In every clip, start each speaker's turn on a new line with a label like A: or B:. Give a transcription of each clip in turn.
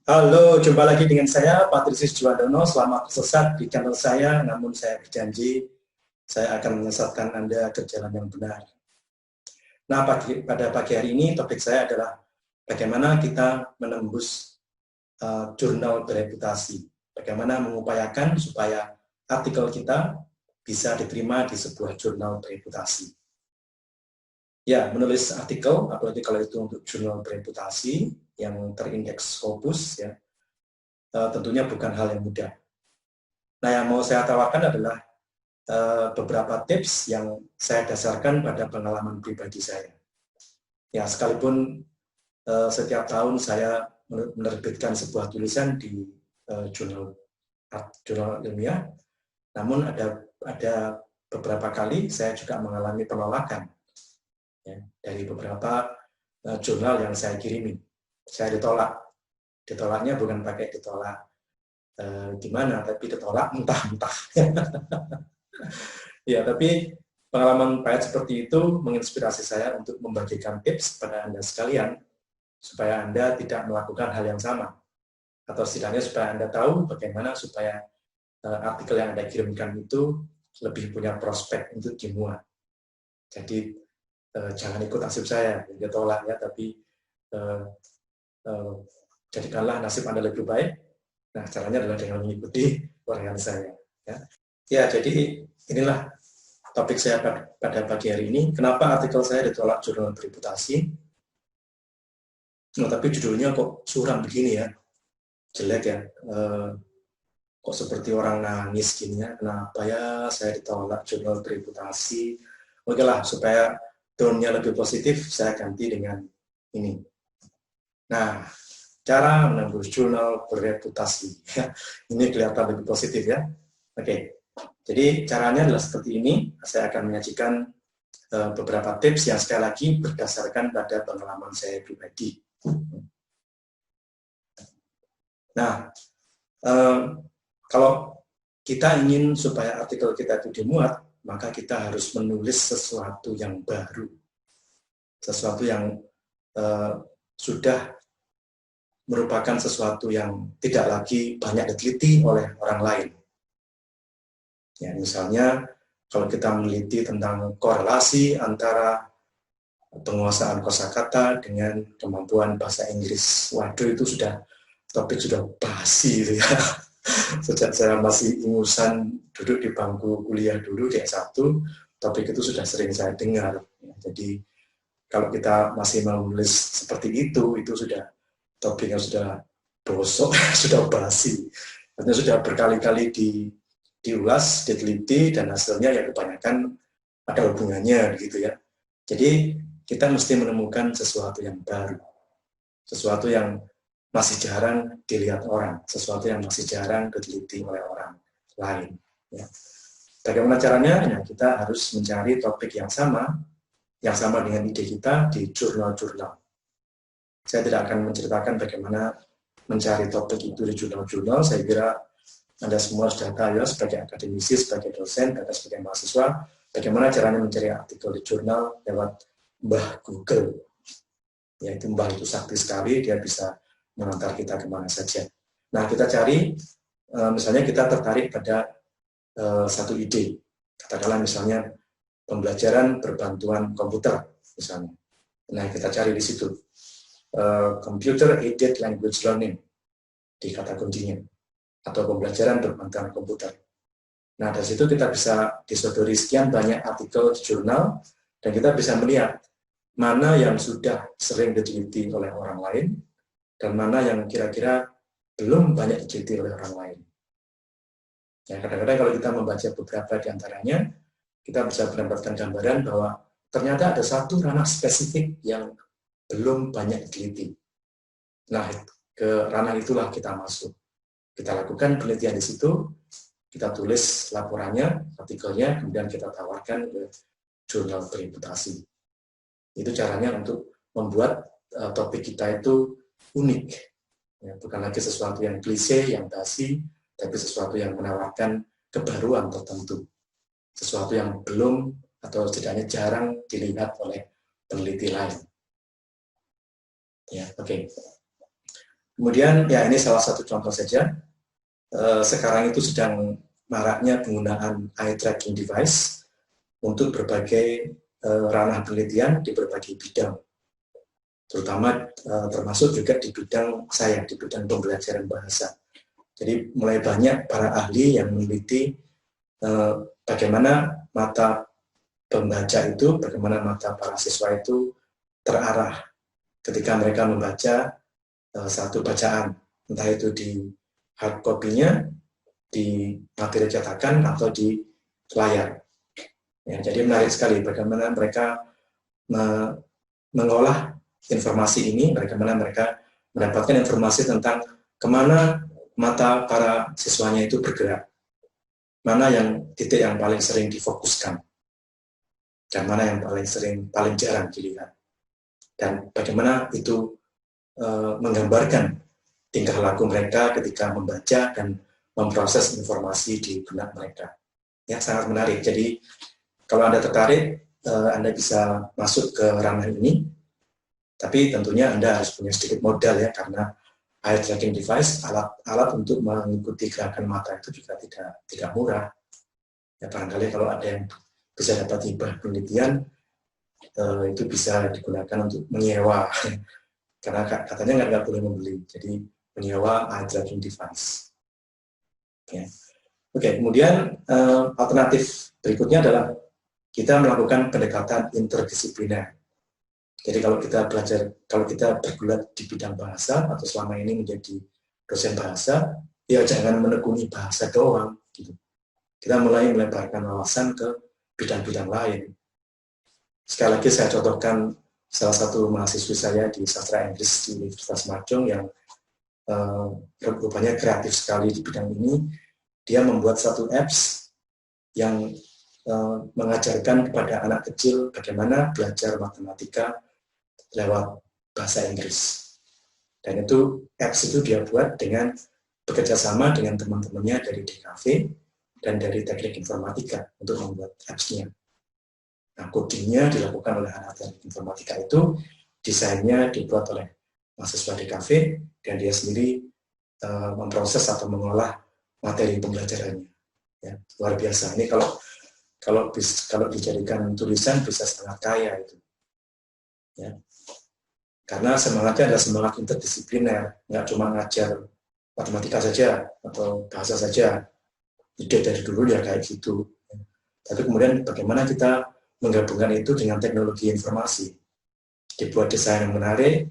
A: Halo, jumpa lagi dengan saya, Patrisius Juwandono. Selamat tersesat di channel saya, namun saya berjanji saya akan menyesatkan Anda ke jalan yang benar. Nah, pada pagi hari ini topik saya adalah bagaimana kita menembus jurnal bereputasi. Bagaimana mengupayakan supaya artikel kita bisa diterima di sebuah jurnal bereputasi. Ya, menulis artikel, apalagi kalau itu untuk jurnal bereputasi yang terindeks Scopus, ya, tentunya bukan hal yang mudah. Nah, yang mau saya tawarkan adalah beberapa tips yang saya dasarkan pada pengalaman pribadi saya. Ya, sekalipun setiap tahun saya menerbitkan sebuah tulisan di jurnal ilmiah, namun ada beberapa kali saya juga mengalami penolakan ya, dari beberapa jurnal yang saya kirimi. Saya ditolaknya bukan pakai ditolak gimana, tapi ditolak mentah-mentah. Ya, tapi pengalaman pahit seperti itu menginspirasi saya untuk membagikan tips pada Anda sekalian, supaya Anda tidak melakukan hal yang sama. Atau setidaknya supaya Anda tahu bagaimana supaya artikel yang Anda kirimkan itu lebih punya prospek untuk dimuat. Jadi, jangan ikut nasib saya, dia tolak ya, tapi jadikanlah nasib Anda lebih baik. Nah, caranya adalah dengan mengikuti uraian saya. Ya, jadi inilah topik saya pada pagi hari ini. Kenapa artikel saya ditolak jurnal bereputasi? Nah, tapi judulnya kok suram begini ya, jelek ya. Kok seperti orang nangis gini ya. Kenapa ya saya ditolak jurnal bereputasi? Oke lah, supaya tone-nya lebih positif, saya ganti dengan ini. Nah, cara menembus jurnal bereputasi. Ini kelihatan lebih positif ya. Oke. Jadi caranya adalah seperti ini. Saya akan menyajikan beberapa tips yang sekali lagi berdasarkan pada pengalaman saya pribadi. Nah, kalau kita ingin supaya artikel kita itu dimuat, maka kita harus menulis sesuatu yang baru, sesuatu yang sudah merupakan sesuatu yang tidak lagi banyak diteliti oleh orang lain. Ya, misalnya kalau kita meneliti tentang korelasi antara penguasaan kosakata dengan kemampuan bahasa Inggris, waduh itu topik sudah basi gitu ya. Sejak saya masih ingusan duduk di bangku kuliah dulu di S1, topik itu sudah sering saya dengar. Jadi kalau kita masih menulis seperti itu sudah topiknya sudah bosok, sudah basi. Artinya sudah berkali-kali diulas, diteliti, dan hasilnya ya kebanyakan ada hubungannya begitu ya. Jadi kita mesti menemukan sesuatu yang baru, sesuatu yang masih jarang dilihat orang, sesuatu yang masih jarang diteliti oleh orang lain. Ya. Bagaimana caranya? Ya, kita harus mencari topik yang sama dengan ide kita di jurnal-jurnal. Saya tidak akan menceritakan bagaimana mencari topik itu di jurnal-jurnal. Saya kira Anda semua sudah tahu ya, sebagai akademisi, sebagai dosen, dan sebagai mahasiswa, bagaimana caranya mencari artikel di jurnal lewat Mbah Google. Yaitu Mbah itu sakti sekali, dia bisa mengantar kita kemana saja. Nah, kita cari, misalnya kita tertarik pada satu ide. Katakanlah misalnya pembelajaran berbantuan komputer, misalnya. Nah, kita cari di situ. Computer Aided Language Learning, di kata kuncinya. Atau pembelajaran berbantuan komputer. Nah, dari situ kita bisa disodori sekian banyak artikel di jurnal, dan kita bisa melihat mana yang sudah sering diteliti oleh orang lain, dan mana yang kira-kira belum banyak diteliti oleh orang lain. Ya, kadang-kadang kalau kita membaca beberapa di antaranya, kita bisa mendapatkan gambaran bahwa ternyata ada satu ranah spesifik yang belum banyak diteliti. Nah, ke ranah itulah kita masuk. Kita lakukan penelitian di situ, kita tulis laporannya, artikelnya, kemudian kita tawarkan ke jurnal bereputasi. Itu caranya untuk membuat topik kita itu unik. Ya, bukan lagi sesuatu yang klise, yang basi, tapi sesuatu yang menawarkan kebaruan tertentu. Sesuatu yang belum atau setidaknya jarang dilihat oleh peneliti lain. Ya, oke. Kemudian ya ini salah satu contoh saja. Sekarang itu sedang maraknya penggunaan eye tracking device untuk berbagai ranah penelitian di berbagai bidang, terutama termasuk juga di bidang saya, di bidang pembelajaran bahasa. Jadi mulai banyak para ahli yang meneliti bagaimana mata pembaca itu, bagaimana mata para siswa itu terarah ketika mereka membaca satu bacaan, entah itu di hard copy-nya, di materi cetakan, atau di layar. Ya, jadi menarik sekali bagaimana mereka mengolah informasi ini, bagaimana mereka mendapatkan informasi tentang kemana mata para siswanya itu bergerak, mana yang titik yang paling sering difokuskan, dan mana yang paling jarang dilihat, dan bagaimana itu menggambarkan tingkah laku mereka ketika membaca dan memproses informasi di benak mereka. Ya, sangat menarik. Jadi kalau Anda tertarik, Anda bisa masuk ke ranah ini, tapi tentunya Anda harus punya sedikit modal ya, karena eye tracking device, alat untuk mengikuti gerakan mata itu juga tidak murah. Ya, barangkali kalau ada yang bisa dapat hibah penelitian, itu bisa digunakan untuk menyewa. Karena katanya nggak boleh membeli, jadi menyewa eye tracking device. Ya. Oke, kemudian alternatif berikutnya adalah kita melakukan pendekatan interdisipliner. Jadi kalau kita bergulat di bidang bahasa atau selama ini menjadi dosen bahasa, ya jangan menekuni bahasa doang. Gitu. Kita mulai melebarkan wawasan ke bidang-bidang lain. Sekali lagi saya contohkan salah satu mahasiswi saya di sastra Inggris di Universitas Madong yang rupanya kreatif sekali di bidang ini. Dia membuat satu apps yang mengajarkan kepada anak kecil bagaimana belajar matematika lewat bahasa Inggris. Dan itu apps itu dia buat dengan bekerja sama dengan teman-temannya dari DKV dan dari teknik informatika untuk membuat apps-nya. Nah, codingnya dilakukan oleh anak teknik informatika itu, desainnya dibuat oleh mahasiswa DKV, dan dia sendiri memproses atau mengolah materi pembelajarannya. Ya, luar biasa. Ini kalau dijadikan tulisan bisa sangat kaya itu. Ya. Karena semangatnya adalah semangat interdisipliner, nggak cuma ngajar matematika saja atau bahasa saja. Ide dari dulu ya kayak gitu. Tapi kemudian bagaimana kita menggabungkan itu dengan teknologi informasi. Dibuat desain yang menarik,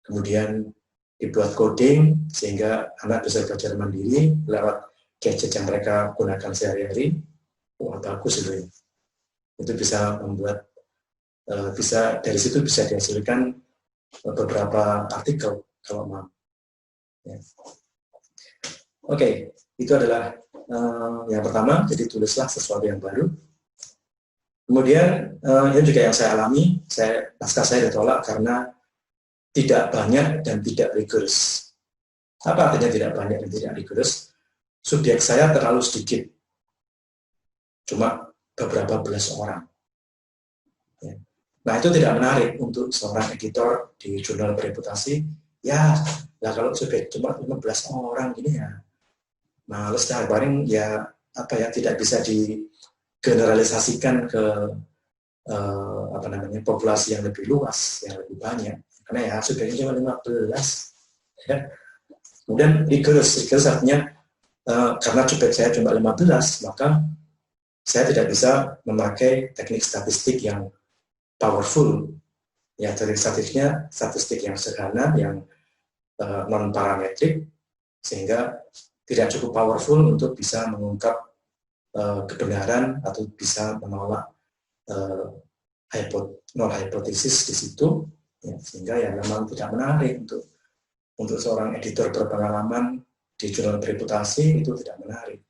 A: kemudian dibuat coding, sehingga anak bisa belajar mandiri lewat gadget yang mereka gunakan sehari-hari. Wah, bagus itu. Itu bisa membuat, dari situ bisa dihasilkan beberapa artikel kalau mau. Ya. Oke, itu adalah yang pertama, jadi tulislah sesuatu yang baru. Kemudian ini juga yang saya alami, naskah saya ditolak karena tidak banyak dan tidak rigorous. Apa artinya tidak banyak dan tidak rigorous? Subjek saya terlalu sedikit, cuma beberapa belas orang. Ya. Nah, itu tidak menarik untuk seorang editor di jurnal bereputasi. Ya, nah kalau subjek cuma 15 orang gini ya, males dah, paling ya tidak bisa digeneralisasikan ke populasi yang lebih luas, yang lebih banyak, karena ya subjeknya cuma 15 ya. Kemudian rigorous artinya karena subjek saya cuma 15, maka saya tidak bisa memakai teknik statistik yang powerful. Ya, teknik statistik yang sederhana, yang non parametrik, sehingga tidak cukup powerful untuk bisa mengungkap kebenaran atau bisa menolak null hipotesis di situ, ya, sehingga ya memang tidak menarik untuk seorang editor berpengalaman di jurnal bereputasi, itu tidak menarik,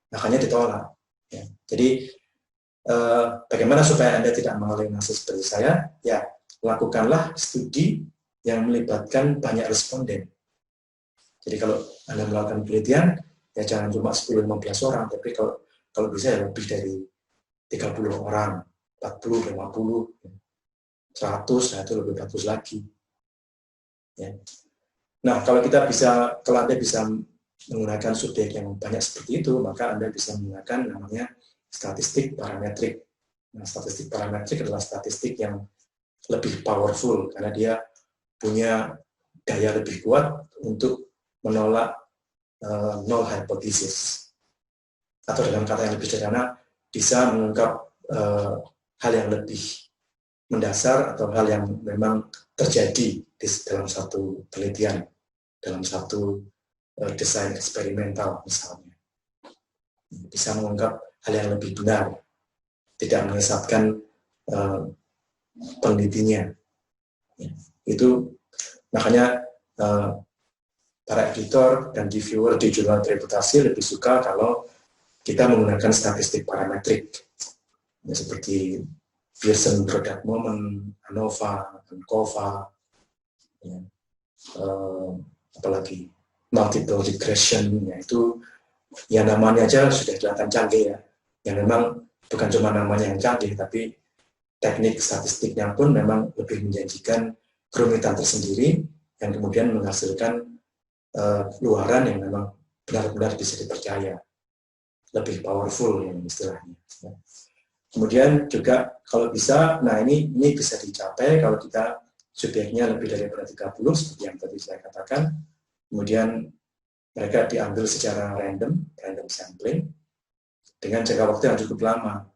A: makanya ditolak. Ya. Jadi bagaimana supaya Anda tidak mengalami nasib seperti saya? Ya, lakukanlah studi yang melibatkan banyak responden. Jadi kalau Anda melakukan penelitian, ya jangan cuma 10-15 orang, tapi kalau bisa ya lebih dari 30 orang, 40, 50, 100, nah itu lebih bagus lagi. Ya. Nah, kalau Anda bisa menggunakan subjek yang banyak seperti itu, maka Anda bisa menggunakan namanya statistik parametrik. Nah, statistik parametrik adalah statistik yang lebih powerful karena dia punya daya lebih kuat untuk menolak null hypothesis. Atau dengan kata yang lebih sederhana, bisa mengungkap hal yang lebih mendasar atau hal yang memang terjadi dalam satu penelitian, dalam satu desain eksperimental misalnya. Bisa mengungkap hal yang lebih benar, tidak menyesatkan penelitinya. Itu makanya para editor dan reviewer di jurnal reputasi lebih suka kalau kita menggunakan statistik parametrik, ya, seperti Pearson Product Moment, ANOVA, ANCOVA, ya, apalagi multiple regression, yaitu ya namanya aja sudah kelihatan canggih ya. Yang memang bukan cuma namanya yang canggih, tapi teknik statistiknya pun memang lebih menjanjikan kerumitan tersendiri yang kemudian menghasilkan luaran yang memang benar-benar bisa dipercaya, lebih powerful yang istilahnya. Kemudian juga kalau bisa, nah ini bisa dicapai kalau kita subjeknya lebih daripada 30 seperti yang tadi saya katakan. Kemudian mereka diambil secara random sampling dengan jangka waktu yang cukup lama.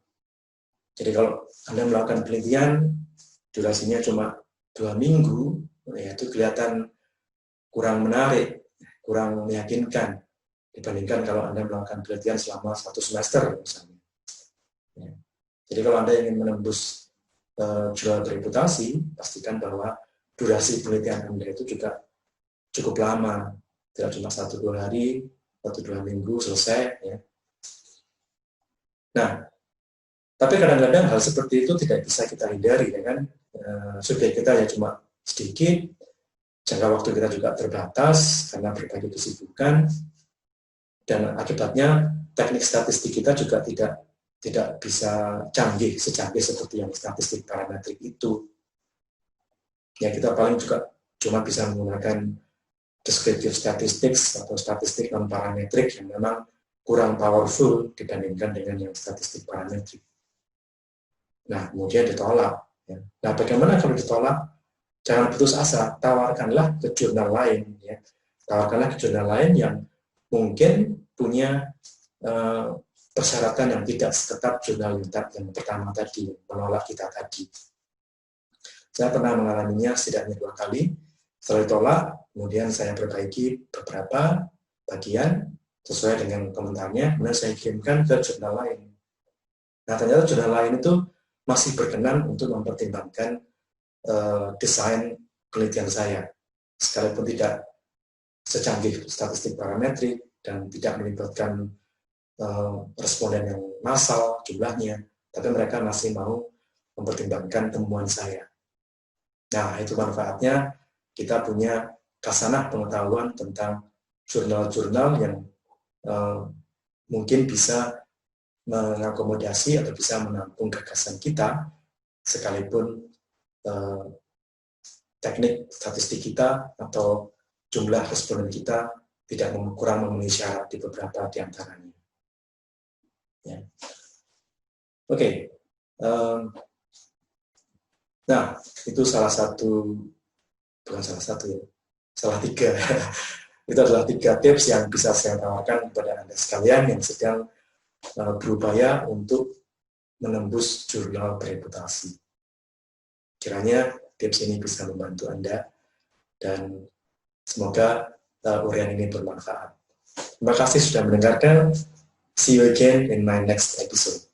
A: Jadi kalau Anda melakukan penelitian durasinya cuma 2 minggu, ya itu kelihatan kurang menarik, kurang meyakinkan dibandingkan kalau Anda melakukan penelitian selama 1 semester misalnya. Ya. Jadi kalau Anda ingin menembus jurnal bereputasi, pastikan bahwa durasi penelitian Anda itu juga cukup lama, tidak cuma 1-2 hari, 1-2 minggu selesai. Ya. Nah, tapi kadang-kadang hal seperti itu tidak bisa kita hindari, ya kan? Subjek kita ya cuma sedikit, jangka waktu kita juga terbatas karena berbagai kesibukan, dan akibatnya teknik statistik kita juga tidak bisa secanggih seperti yang statistik parametrik itu. Ya kita paling juga cuma bisa menggunakan descriptive statistics atau statistik non parametrik yang memang kurang powerful dibandingkan dengan yang statistik parametrik. Nah, kemudian ditolak. Ya. Nah, bagaimana kalau ditolak? Jangan putus asa, tawarkanlah ke jurnal lain. Ya. Tawarkanlah ke jurnal lain yang mungkin punya persyaratan yang tidak seketat jurnal yang pertama tadi, menolak kita tadi. Saya pernah mengalaminya setidaknya 2 kali. Setelah ditolak, kemudian saya perbaiki beberapa bagian sesuai dengan komentarnya, kemudian saya kirimkan ke jurnal lain. Nah, ternyata jurnal lain itu masih berkenan untuk mempertimbangkan desain penelitian saya, sekalipun tidak secanggih statistik parametrik dan tidak melibatkan responden yang massal jumlahnya, tapi mereka masih mau mempertimbangkan temuan saya. Nah, itu manfaatnya kita punya kasanah pengetahuan tentang jurnal-jurnal yang mungkin bisa mengakomodasi atau bisa menampung gagasan kita, sekalipun teknik statistik kita atau jumlah responden kita tidak kurang memenuhi syarat di beberapa di antaranya. Ya. Oke. Nah, itu salah 3. Itu adalah 3 tips yang bisa saya tawarkan kepada Anda sekalian yang sedang berupaya untuk menembus jurnal bereputasi. Kiranya tips ini bisa membantu Anda dan semoga uraian ini bermanfaat. Terima kasih sudah mendengarkan. See you again in my next episode.